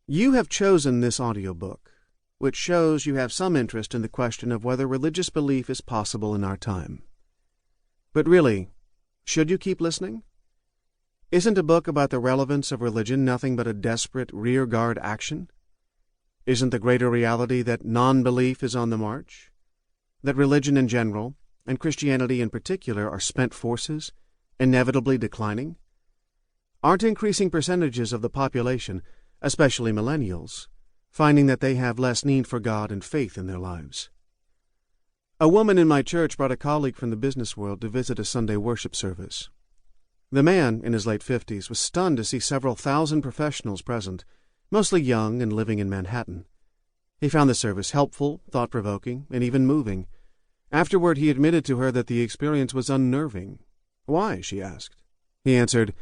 You have chosen this audiobook, which shows you have some interest in the question of whether religious belief is possible in our time. But really, should you keep listening? Isn't a book about the relevance of religion nothing but a desperate rearguard action? Isn't the greater reality that non-belief is on the march? That religion in general, and Christianity in particular, are spent forces, inevitably declining? Aren't increasing percentages of the population, especially millennials, finding that they have less need for God and faith in their lives? A woman in my church brought a colleague from the business world to visit a Sunday worship service. The man, in his late 50s, was stunned to see several thousand professionals present, mostly young and living in Manhattan. He found the service helpful, thought-provoking, and even moving. Afterward, he admitted to her that the experience was unnerving. "Why?" she asked. He answered,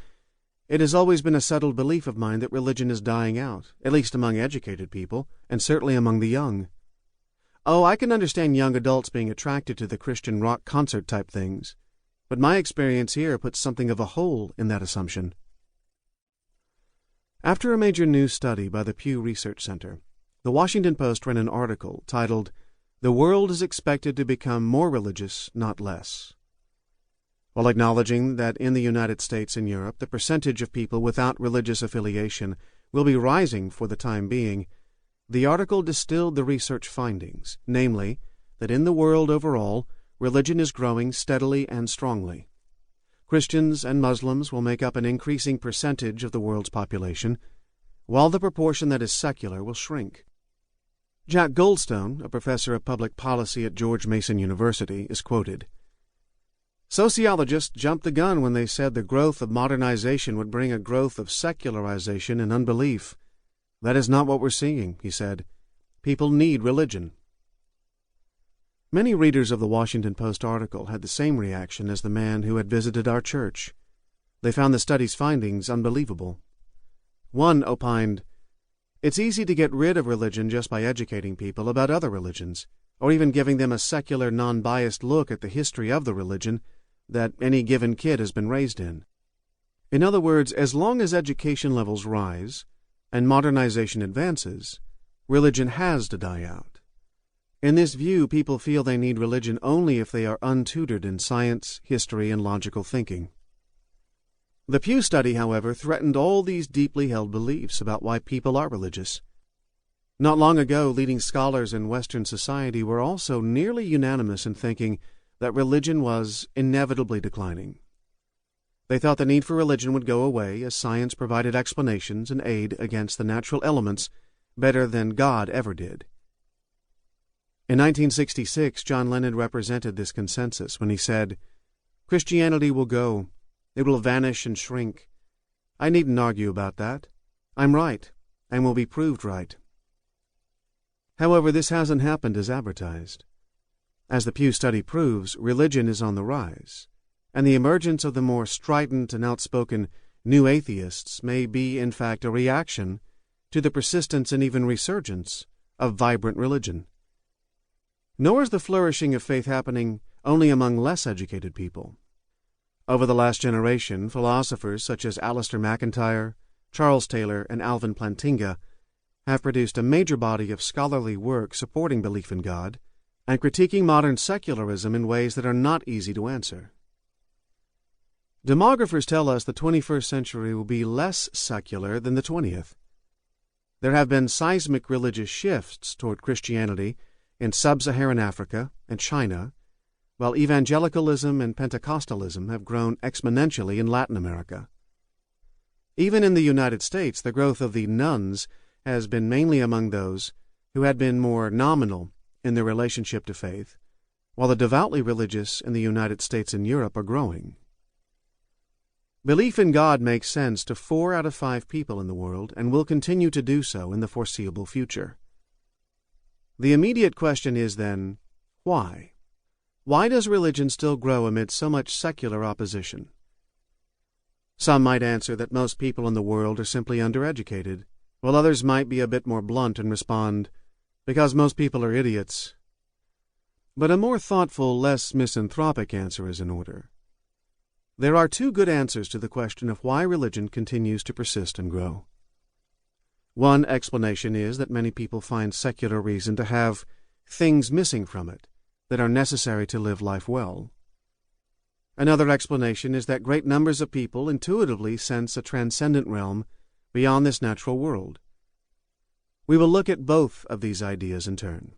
"It has always been a settled belief of mine that religion is dying out, at least among educated people, and certainly among the young. Oh, I can understand young adults being attracted to the Christian rock concert type things, but my experience here puts something of a hole in that assumption." After a major news study by the Pew Research Center, the Washington Post ran an article titled, "The World is Expected to Become More Religious, Not Less." While acknowledging that in the United States and Europe the percentage of people without religious affiliation will be rising for the time being, the article distilled the research findings, namely, that in the world overall, religion is growing steadily and strongly. Christians and Muslims will make up an increasing percentage of the world's population, while the proportion that is secular will shrink. Jack Goldstone, a professor of public policy at George Mason University, is quoted, "Sociologists jumped the gun when they said the growth of modernization would bring a growth of secularization and unbelief. That is not what we're seeing," he said. "People need religion." Many readers of the Washington Post article had the same reaction as the man who had visited our church. They found the study's findings unbelievable. One opined, "It's easy to get rid of religion just by educating people about other religions, or even giving them a secular, non-biased look at the history of the religion that any given kid has been raised in." In other words, as long as education levels rise and modernization advances, religion has to die out. In this view, people feel they need religion only if they are untutored in science, history, and logical thinking. The Pew study, however, threatened all these deeply held beliefs about why people are religious. Not long ago, leading scholars in Western society were also nearly unanimous in thinking that religion was inevitably declining. They thought the need for religion would go away as science provided explanations and aid against the natural elements better than God ever did. In 1966, John Lennon represented this consensus when he said, "Christianity will go. It will vanish and shrink. I needn't argue about that. I'm right, and will be proved right." However, this hasn't happened as advertised. As the Pew study proves, religion is on the rise, and the emergence of the more strident and outspoken new atheists may be, in fact, a reaction to the persistence and even resurgence of vibrant religion. Nor is the flourishing of faith happening only among less educated people. Over the last generation, philosophers such as Alistair MacIntyre, Charles Taylor, and Alvin Plantinga have produced a major body of scholarly work supporting belief in God and critiquing modern secularism in ways that are not easy to answer. Demographers tell us the 21st century will be less secular than the 20th. There have been seismic religious shifts toward Christianity in sub-Saharan Africa and China, while evangelicalism and Pentecostalism have grown exponentially in Latin America. Even in the United States, the growth of the nones has been mainly among those who had been more nominal in their relationship to faith, while the devoutly religious in the United States and Europe are growing. Belief in God makes sense to 4 out of 5 people in the world and will continue to do so in the foreseeable future. The immediate question is then, why? Why does religion still grow amid so much secular opposition? Some might answer that most people in the world are simply undereducated, while others might be a bit more blunt and respond, because most people are idiots. But a more thoughtful, less misanthropic answer is in order. There are 2 good answers to the question of why religion continues to persist and grow. One explanation is that many people find secular reason to have things missing from it that are necessary to live life well. Another explanation is that great numbers of people intuitively sense a transcendent realm beyond this natural world. We will look at both of these ideas in turn.